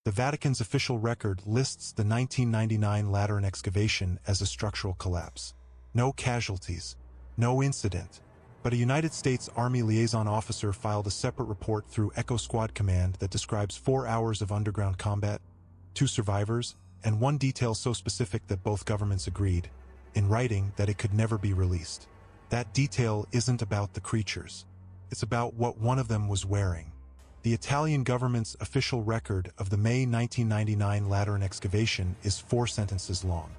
The Vatican's official record lists the 1999 Lateran excavation as a structural collapse. No casualties, no incident, but a United States Army liaison officer filed a separate report through Echo Squad Command that describes 4 hours of underground combat, 2 survivors, and one detail so specific that both governments agreed, in writing, that it could never be released. That detail isn't about the creatures. It's about what one of them was wearing. The Italian government's official record of the May 1999 Lateran excavation is 4 sentences long.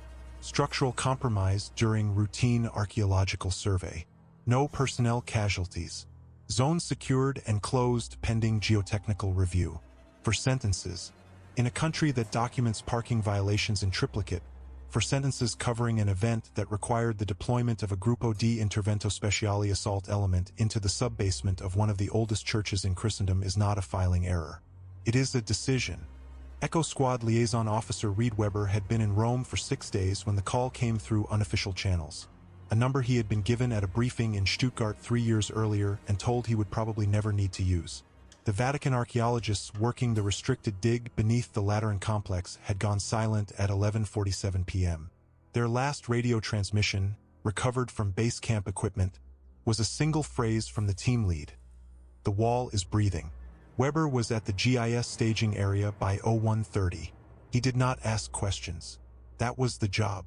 Structural compromise during routine archaeological survey. No personnel casualties. Zones secured and closed pending geotechnical review. 4 sentences. In a country that documents parking violations in triplicate, 4 sentences covering an event that required the deployment of a Gruppo di Intervento Speciale assault element into the sub-basement of one of the oldest churches in Christendom is not a filing error. It is a decision. Echo Squad Liaison Officer Reed Weber had been in Rome for 6 days when the call came through unofficial channels, a number he had been given at a briefing in Stuttgart 3 years earlier and told he would probably never need to use. The Vatican archaeologists working the restricted dig beneath the Lateran complex had gone silent at 11:47 p.m. Their last radio transmission, recovered from base camp equipment, was a single phrase from the team lead. "The wall is breathing." Weber was at the GIS staging area by 01:30. He did not ask questions. That was the job.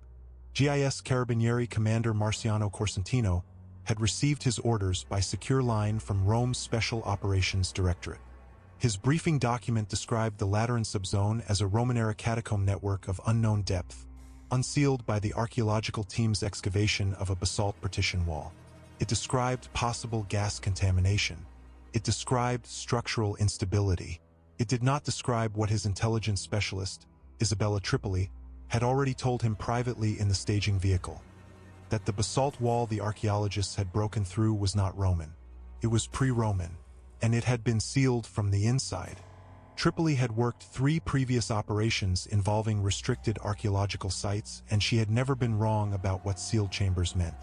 GIS Carabinieri Commander Marciano Corsentino had received his orders by secure line from Rome's Special Operations Directorate. His briefing document described the Lateran subzone as a Roman-era catacomb network of unknown depth, unsealed by the archaeological team's excavation of a basalt partition wall. It described possible gas contamination. It described structural instability. It did not describe what his intelligence specialist, Isabella Tripoli, had already told him privately in the staging vehicle. That the basalt wall the archaeologists had broken through was not Roman. It was pre-Roman, and it had been sealed from the inside. Tripoli had worked 3 previous operations involving restricted archaeological sites, and she had never been wrong about what sealed chambers meant.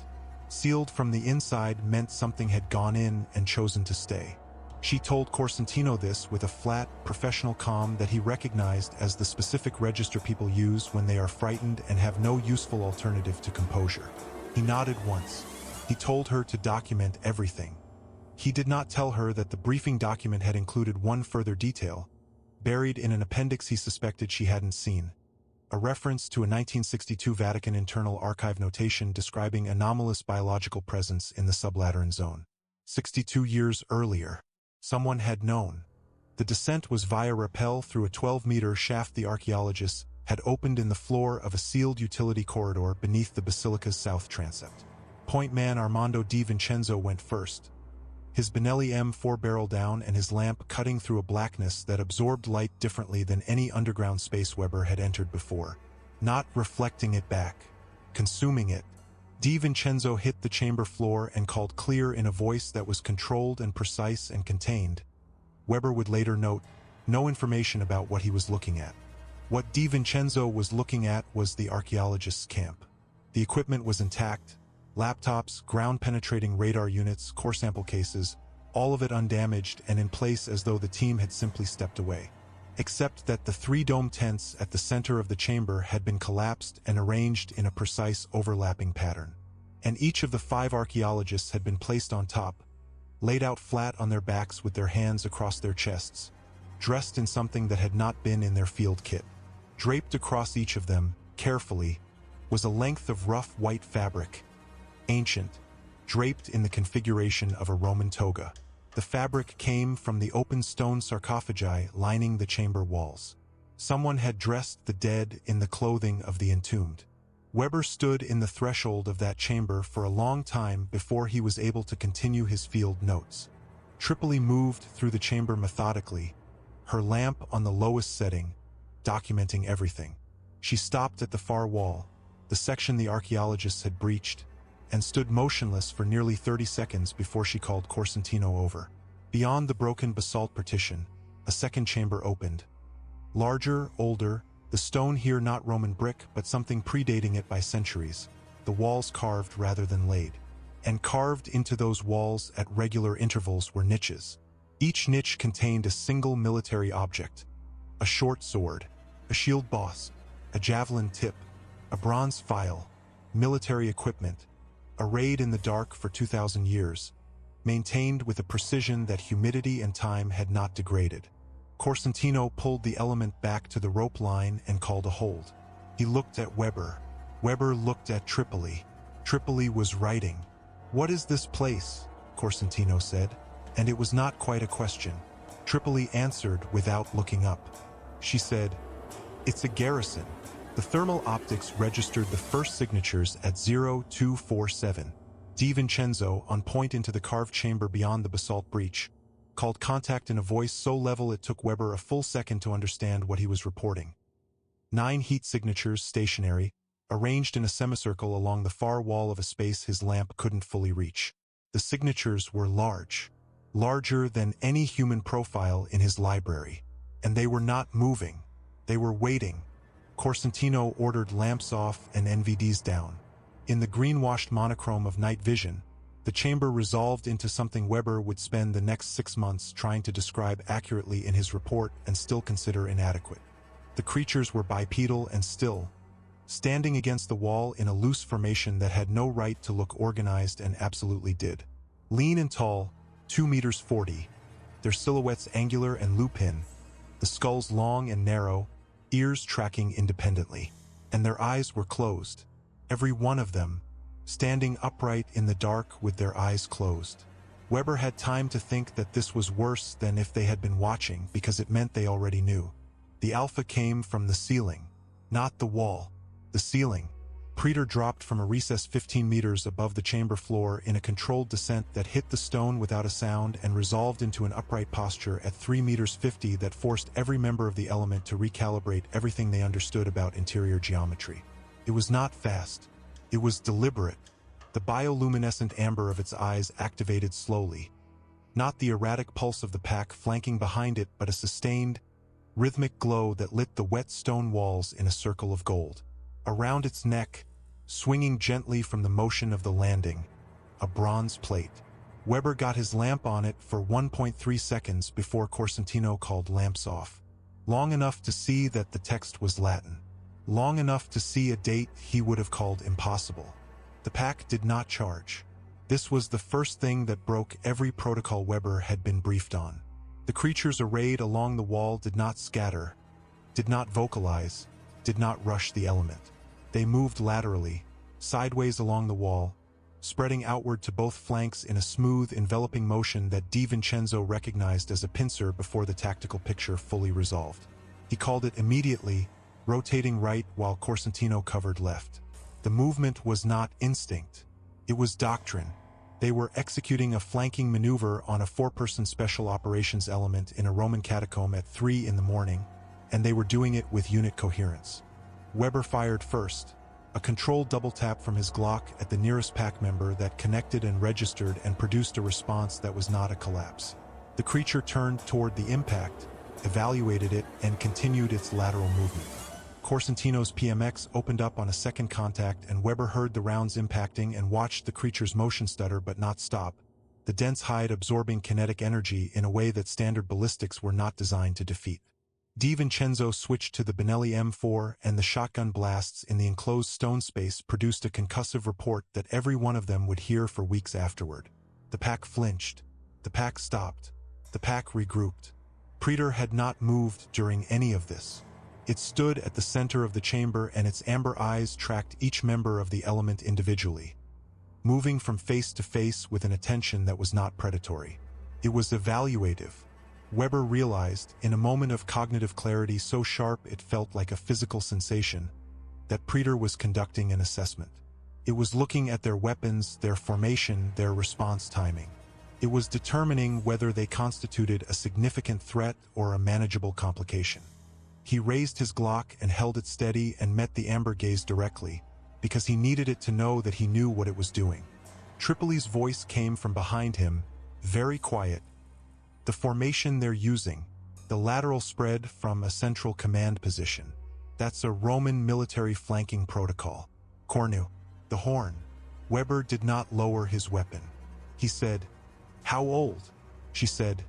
Sealed from the inside meant something had gone in and chosen to stay. She told Corsentino this with a flat, professional calm that he recognized as the specific register people use when they are frightened and have no useful alternative to composure. He nodded once. He told her to document everything. He did not tell her that the briefing document had included one further detail, buried in an appendix he suspected she hadn't seen. A reference to a 1962 Vatican internal archive notation describing anomalous biological presence in the sublateran zone. 62 years earlier, someone had known. The descent was via rappel through a 12-meter shaft the archaeologists had opened in the floor of a sealed utility corridor beneath the basilica's south transept. Point man Armando Di Vincenzo went first, his Benelli M4 barrel down and his lamp cutting through a blackness that absorbed light differently than any underground space Weber had entered before. Not reflecting it back, consuming it. Di Vincenzo hit the chamber floor and called clear in a voice that was controlled and precise and contained. Weber would later note, no information about what he was looking at. What Di Vincenzo was looking at was the archaeologists' camp. The equipment was intact. Laptops, ground-penetrating radar units, core sample cases, all of it undamaged and in place as though the team had simply stepped away. Except that the 3 dome tents at the center of the chamber had been collapsed and arranged in a precise overlapping pattern. And each of the 5 archaeologists had been placed on top, laid out flat on their backs with their hands across their chests, dressed in something that had not been in their field kit. Draped across each of them, carefully, was a length of rough white fabric, ancient, draped in the configuration of a Roman toga. The fabric came from the open stone sarcophagi lining the chamber walls. Someone had dressed the dead in the clothing of the entombed. Weber stood in the threshold of that chamber for a long time before he was able to continue his field notes. Tripoli moved through the chamber methodically, her lamp on the lowest setting, documenting everything. She stopped at the far wall, the section the archaeologists had breached, and stood motionless for nearly 30 seconds before she called Corsentino over. Beyond the broken basalt partition, a second chamber opened. Larger, older, the stone here not Roman brick but something predating it by centuries, the walls carved rather than laid. And carved into those walls at regular intervals were niches. Each niche contained a single military object, A short sword, a shield boss, a javelin tip, a bronze file, military equipment, arrayed in the dark for 2,000 years, maintained with a precision that humidity and time had not degraded. Costantino pulled the element back to the rope line and called a hold. He looked at Weber. Weber looked at Tripoli. Tripoli was writing. "What is this place?" Costantino said, and it was not quite a question. Tripoli answered without looking up. She said, "It's a garrison." The thermal optics registered the first signatures at 0247. Di Vincenzo, on point into the carved chamber beyond the basalt breach, called contact in a voice so level it took Weber a full second to understand what he was reporting. 9 heat signatures, stationary, arranged in a semicircle along the far wall of a space his lamp couldn't fully reach. The signatures were large, larger than any human profile in his library, and they were not moving. They were waiting. Costantino ordered lamps off and NVDs down. In the greenwashed monochrome of night vision, the chamber resolved into something Weber would spend the next 6 months trying to describe accurately in his report and still consider inadequate. The creatures were bipedal and still, standing against the wall in a loose formation that had no right to look organized and absolutely did. Lean and tall, 2 meters 40, their silhouettes angular and lupine, the skulls long and narrow, ears tracking independently, and their eyes were closed, every one of them, standing upright in the dark with their eyes closed. Weber had time to think that this was worse than if they had been watching, because it meant they already knew. The alpha came from the ceiling, not the wall. The ceiling. Praetor dropped from a recess 15 meters above the chamber floor in a controlled descent that hit the stone without a sound and resolved into an upright posture at 3 meters 50 that forced every member of the element to recalibrate everything they understood about interior geometry. It was not fast. It was deliberate. The bioluminescent amber of its eyes activated slowly. Not the erratic pulse of the pack flanking behind it, but a sustained, rhythmic glow that lit the wet stone walls in a circle of gold. Around its neck, swinging gently from the motion of the landing, a bronze plate. Weber got his lamp on it for 1.3 seconds before Costantino called lamps off. Long enough to see that the text was Latin. Long enough to see a date he would have called impossible. The pack did not charge. This was the first thing that broke every protocol Weber had been briefed on. The creatures arrayed along the wall did not scatter, did not vocalize, did not rush the element. They moved laterally, sideways along the wall, spreading outward to both flanks in a smooth, enveloping motion that Di Vincenzo recognized as a pincer before the tactical picture fully resolved. He called it immediately, rotating right while Costantino covered left. The movement was not instinct. It was doctrine. They were executing a flanking maneuver on a 4-person special operations element in a Roman catacomb at 3 in the morning, and they were doing it with unit coherence. Weber fired first, a controlled double tap from his Glock at the nearest pack member that connected and registered and produced a response that was not a collapse. The creature turned toward the impact, evaluated it, and continued its lateral movement. Costantino's PMX opened up on a second contact, and Weber heard the rounds impacting and watched the creature's motion stutter but not stop, the dense hide absorbing kinetic energy in a way that standard ballistics were not designed to defeat. Di Vincenzo switched to the Benelli M4, and the shotgun blasts in the enclosed stone space produced a concussive report that every one of them would hear for weeks afterward. The pack flinched. The pack stopped. The pack regrouped. Praetor had not moved during any of this. It stood at the center of the chamber, and its amber eyes tracked each member of the element individually, moving from face to face with an attention that was not predatory. It was evaluative. Weber realized, in a moment of cognitive clarity so sharp it felt like a physical sensation, that Praetor was conducting an assessment. It was looking at their weapons, their formation, their response timing. It was determining whether they constituted a significant threat or a manageable complication. He raised his Glock and held it steady and met the amber gaze directly, because he needed it to know that he knew what it was doing. Tripoli's voice came from behind him, very quiet. The formation they're using, the lateral spread from a central command position. That's a Roman military flanking protocol. Cornu, the horn. Weber did not lower his weapon. He said, "How old?" She said,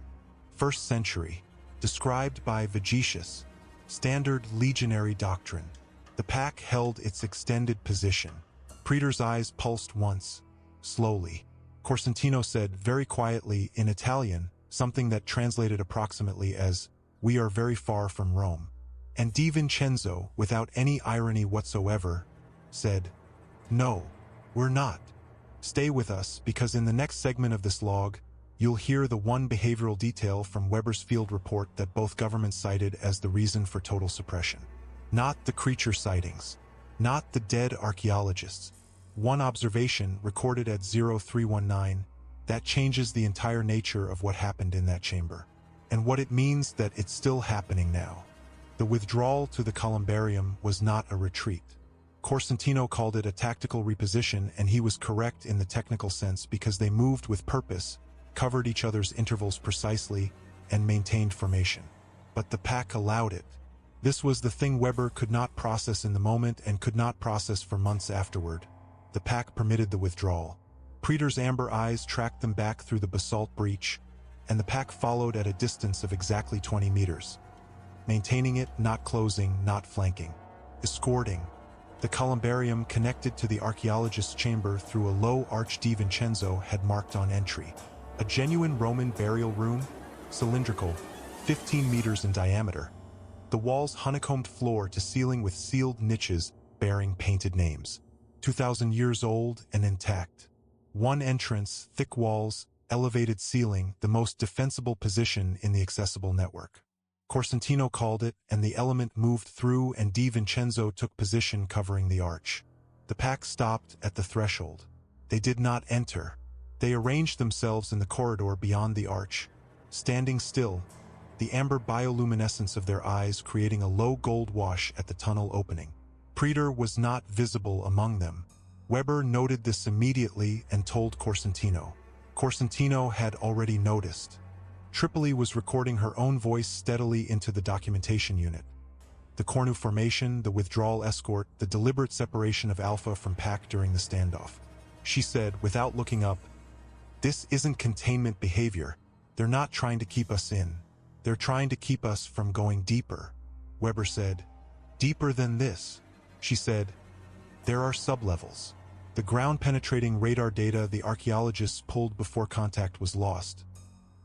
"1st century. Described by Vegetius." Standard Legionary doctrine. The pack held its extended position. Praetor's eyes pulsed once, slowly. Corsentino said very quietly in Italian, something that translated approximately as, "We are very far from Rome." And Di Vincenzo, without any irony whatsoever, said, "No, we're not. Stay with us, because in the next segment of this log, you'll hear the one behavioral detail from Weber's field report that both governments cited as the reason for total suppression. Not the creature sightings, not the dead archaeologists. One observation recorded at 0319 that changes the entire nature of what happened in that chamber, and what it means that it's still happening now. The withdrawal to the columbarium was not a retreat. Corsentino called it a tactical reposition, and he was correct in the technical sense because they moved with purpose, covered each other's intervals precisely, and maintained formation. But the pack allowed it. This was the thing Weber could not process in the moment and could not process for months afterward. The pack permitted the withdrawal. Praetor's amber eyes tracked them back through the basalt breach, and the pack followed at a distance of exactly 20 meters. Maintaining it, not closing, not flanking. Escorting. The columbarium connected to the archaeologist's chamber through a low arch Di Vincenzo had marked on entry. A genuine Roman burial room, cylindrical, 15 meters in diameter. The walls honeycombed floor to ceiling with sealed niches bearing painted names. 2,000 years old and intact. One entrance, thick walls, elevated ceiling, the most defensible position in the accessible network. Corsentino called it, and the element moved through, and Di Vincenzo took position covering the arch. The pack stopped at the threshold. They did not enter. They arranged themselves in the corridor beyond the arch, standing still, the amber bioluminescence of their eyes creating a low gold wash at the tunnel opening. Praetor was not visible among them. Weber noted this immediately and told Corsentino. Corsentino had already noticed. Tripoli was recording her own voice steadily into the documentation unit. The Cornu formation, the withdrawal escort, the deliberate separation of Alpha from Pac during the standoff. She said, without looking up, "This isn't containment behavior. They're not trying to keep us in. They're trying to keep us from going deeper." Weber said, "Deeper than this." She said, "There are sublevels. The ground-penetrating radar data the archaeologists pulled before contact was lost.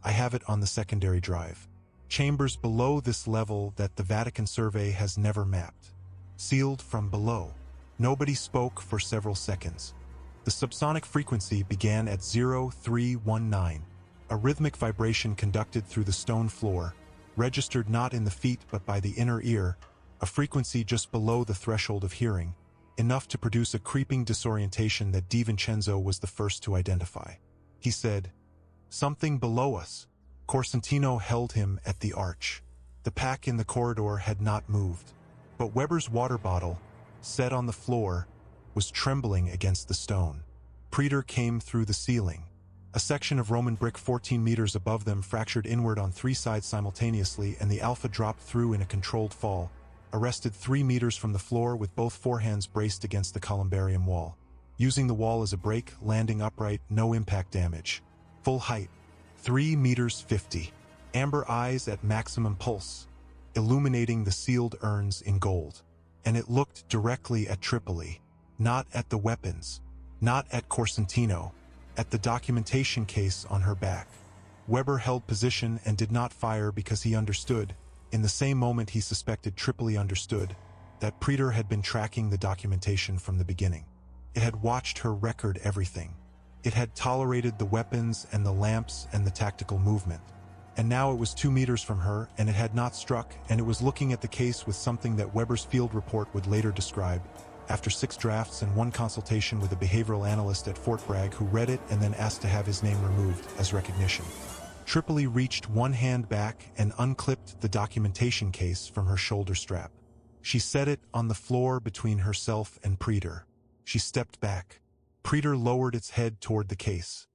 I have it on the secondary drive. Chambers below this level that the Vatican survey has never mapped. Sealed from below." Nobody spoke for several seconds. The subsonic frequency began at 0319. A rhythmic vibration conducted through the stone floor, registered not in the feet but by the inner ear, a frequency just below the threshold of hearing, enough to produce a creeping disorientation that Di Vincenzo was the first to identify. He said, "Something below us." Corsentino held him at the arch. The pack in the corridor had not moved, but Weber's water bottle, set on the floor, was trembling against the stone. Praetor came through the ceiling. A section of Roman brick 14 meters above them fractured inward on three sides simultaneously, and the Alpha dropped through in a controlled fall, arrested 3 meters from the floor with both forehands braced against the columbarium wall. Using the wall as a brake, landing upright, no impact damage. Full height, 3 meters 50. Amber eyes at maximum pulse, illuminating the sealed urns in gold. And it looked directly at Tripoli, not at the weapons, not at Corsentino, at the documentation case on her back. Weber held position and did not fire because he understood, in the same moment he suspected Tripoli understood, that Praetor had been tracking the documentation from the beginning. It had watched her record everything. It had tolerated the weapons and the lamps and the tactical movement. And now it was 2 meters from her, and it had not struck, and it was looking at the case with something that Weber's field report would later describe, after 6 drafts and 1 consultation with a behavioral analyst at Fort Bragg who read it and then asked to have his name removed as recognition. Tripoli reached one hand back and unclipped the documentation case from her shoulder strap. She set it on the floor between herself and Praetor. She stepped back. Praetor lowered its head toward the case,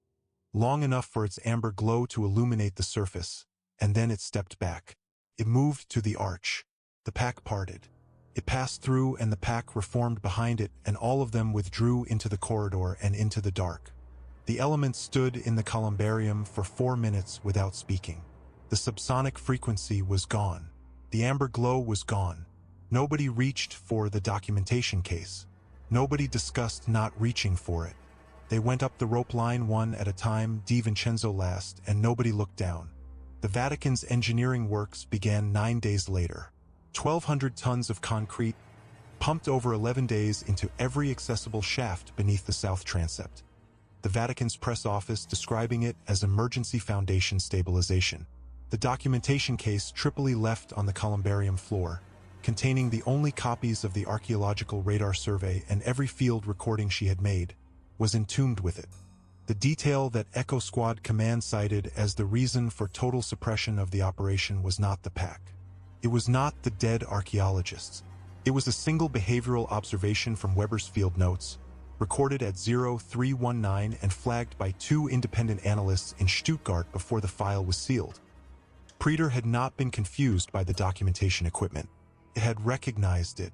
long enough for its amber glow to illuminate the surface, and then it stepped back. It moved to the arch. The pack parted. It passed through, and the pack reformed behind it, and all of them withdrew into the corridor and into the dark. The element stood in the columbarium for 4 minutes without speaking. The subsonic frequency was gone. The amber glow was gone. Nobody reached for the documentation case. Nobody discussed not reaching for it. They went up the rope line one at a time, Di Vincenzo last, and nobody looked down. The Vatican's engineering works began 9 days later. 1,200 tons of concrete, pumped over 11 days into every accessible shaft beneath the south transept. The Vatican's press office describing it as emergency foundation stabilization. The documentation case Tripoli left on the columbarium floor, containing the only copies of the archaeological radar survey and every field recording she had made, was entombed with it. The detail that Echo Squad Command cited as the reason for total suppression of the operation was not the pack. It was not the dead archaeologists. It was a single behavioral observation from Weber's field notes, recorded at 0319 and flagged by 2 independent analysts in Stuttgart before the file was sealed. Preter had not been confused by the documentation equipment. It had recognized it.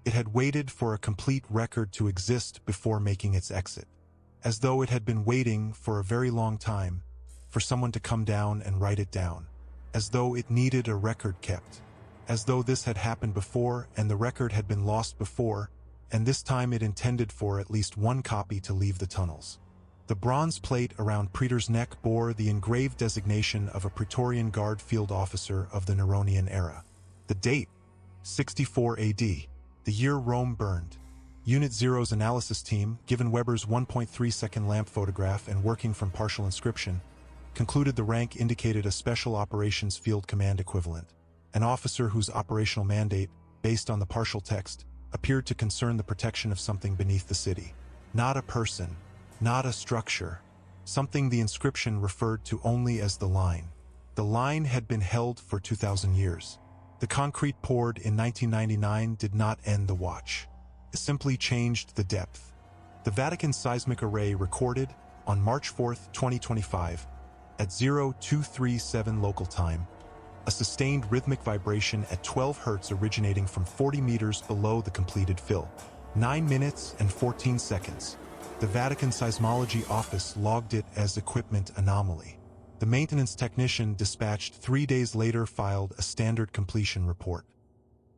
It had waited for a complete record to exist before making its exit, as though it had been waiting for a very long time for someone to come down and write it down, as though it needed a record kept, as though this had happened before and the record had been lost before, and this time it intended for at least one copy to leave the tunnels. The bronze plate around Preter's neck bore the engraved designation of a Praetorian Guard field officer of the Neronian era. The date, 64 AD, the year Rome burned. Unit Zero's analysis team, given Weber's 1.3-second lamp photograph and working from partial inscription, concluded the rank indicated a Special Operations Field Command equivalent, an officer whose operational mandate, based on the partial text, appeared to concern the protection of something beneath the city. Not a person, not a structure, something the inscription referred to only as the line. The line had been held for 2,000 years. The concrete poured in 1999 did not end the watch. It simply changed the depth. The Vatican seismic array recorded, on March 4, 2025, at 0237 local time, a sustained rhythmic vibration at 12 Hz originating from 40 meters below the completed fill. 9 minutes and 14 seconds. The Vatican Seismology Office logged it as equipment anomaly. The maintenance technician dispatched 3 days later filed a standard completion report.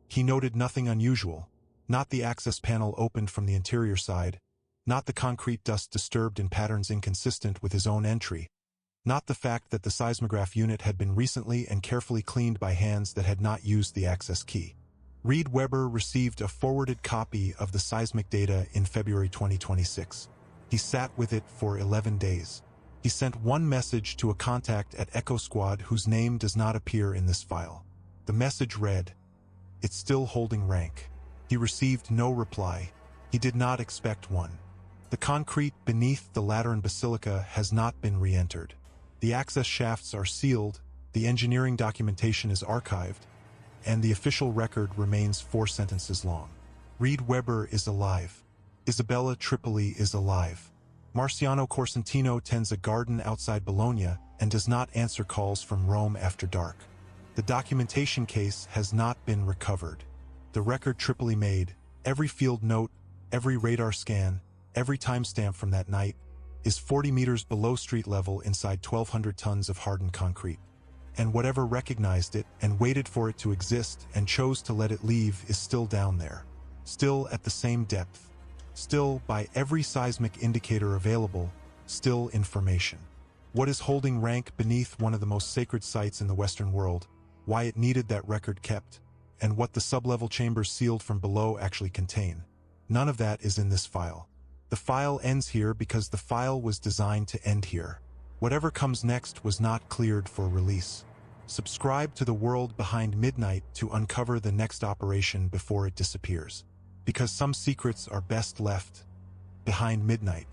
He noted nothing unusual, not the access panel opened from the interior side, not the concrete dust disturbed in patterns inconsistent with his own entry, not the fact that the seismograph unit had been recently and carefully cleaned by hands that had not used the access key. Reed Weber received a forwarded copy of the seismic data in February 2026. He sat with it for 11 days. He sent one message to a contact at Echo Squad whose name does not appear in this file. The message read, "It's still holding rank." He received no reply. He did not expect one. The concrete beneath the Lateran Basilica has not been re-entered. The access shafts are sealed, the engineering documentation is archived, and the official record remains 4 sentences long. Reed Weber is alive. Isabella Tripoli is alive. Marciano Corsentino tends a garden outside Bologna and does not answer calls from Rome after dark. The documentation case has not been recovered. The record Tripoli made, every field note, every radar scan, every timestamp from that night, is 40 meters below street level inside 1,200 tons of hardened concrete. And whatever recognized it and waited for it to exist and chose to let it leave is still down there. Still at the same depth. Still, by every seismic indicator available, still information. What is holding rank beneath one of the most sacred sites in the Western world, why it needed that record kept, and what the sublevel chambers sealed from below actually contain. None of that is in this file. The file ends here because the file was designed to end here. Whatever comes next was not cleared for release. Subscribe to The World Behind Midnight to uncover the next operation before it disappears. Because some secrets are best left behind midnight.